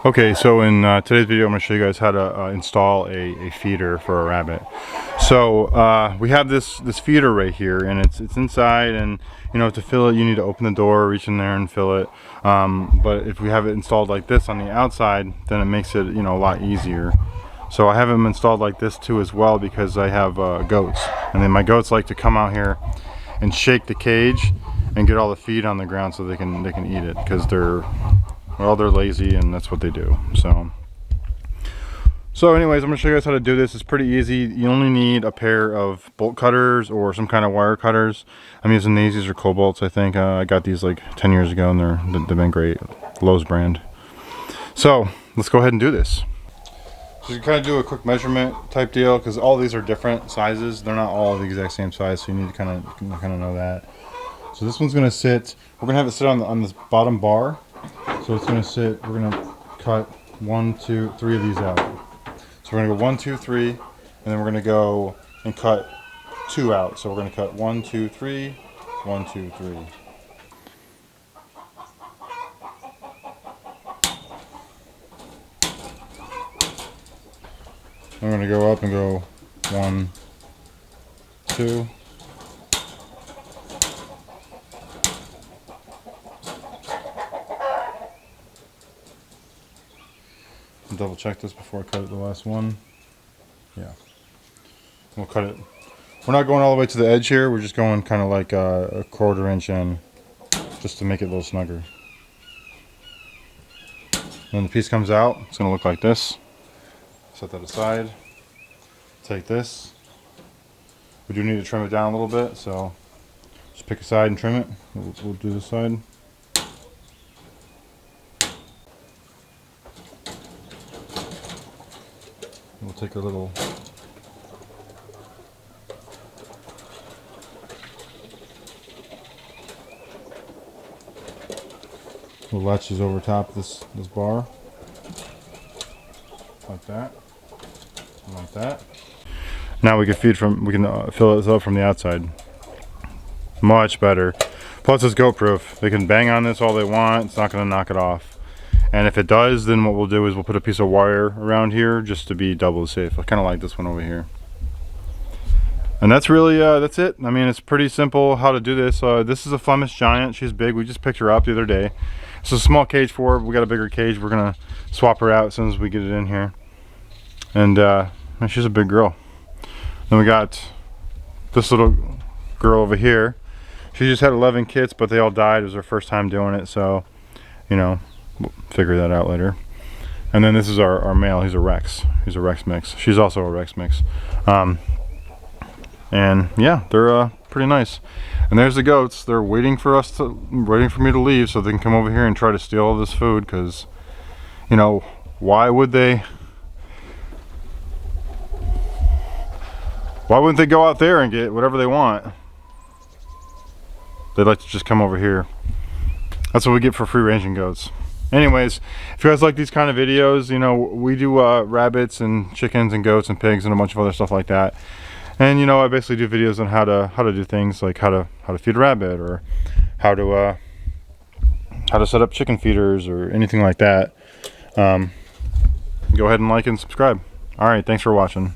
Okay, so in today's video I'm going to show you guys how to install a feeder for a rabbit. So we have this feeder right here, and it's inside, and you know, to fill it you need to open the door, reach in there and fill it. But if we have it installed like this on the outside, then it makes it, you know, a lot easier. So I have them installed like this too as well, because I have goats, and then my goats like to come out here and shake the cage and get all the feed on the ground so they can eat it, because they're lazy and that's what they do. So anyways, I'm gonna show you guys how to do this. It's pretty easy. You only need a pair of bolt cutters or some kind of wire cutters. I'm using these are Cobalts, I think. I got these like 10 years ago, and they've been great. Lowe's brand. So let's go ahead and do this. So you kind of do a quick measurement type deal, because all these are different sizes. They're not all the exact same size, so you need to kind of know that. So this one's gonna sit. We're gonna have it sit on this bottom bar. So it's going to sit, we're going to cut 1, 2, 3 of these out. So we're going to go 1, 2, 3, and then we're going to go and cut 2 out. So we're going to cut 1, 2, 3, 1, 2, 3. I'm going to go up and go 1, 2. Double check this before I cut it the last one. Yeah, we'll cut it. We're not going all the way to the edge here. We're just going kind of like a 1/4 inch in, just to make it a little snugger. When the piece comes out, it's going to look like this. Set that aside. Take this. We do need to trim it down a little bit, so just pick a side and trim it. We'll do this side. We'll take a little latches over top this bar, like that, and like that. Now we can fill this up from the outside. Much better. Plus it's goat proof. They can bang on this all they want. It's not going to knock it off. And if it does, then what we'll do is we'll put a piece of wire around here just to be double as safe. I kind of like this one over here. And that's really, that's it. I mean, it's pretty simple how to do this. This is a Flemish Giant. She's big. We just picked her up the other day. It's a small cage for her. We got a bigger cage. We're going to swap her out as soon as we get it in here. And she's a big girl. Then we got this little girl over here. She just had 11 kits, but they all died. It was her first time doing it. So, you know, we'll figure that out later. And then this is our male. He's a Rex. He's a Rex mix. She's also a Rex mix. And yeah, they're pretty nice. And there's the goats. They're waiting for me to leave so they can come over here and try to steal all this food, because, you know, why wouldn't they go out there and get whatever they want? They'd like to just come over here. That's what we get for free ranging goats. Anyways, if you guys like these kind of videos, you know, we do rabbits and chickens and goats and pigs and a bunch of other stuff like that. And you know, I basically do videos on how to do things like how to feed a rabbit, or how to set up chicken feeders, or anything like that. Go ahead and like and subscribe. All right, thanks for watching.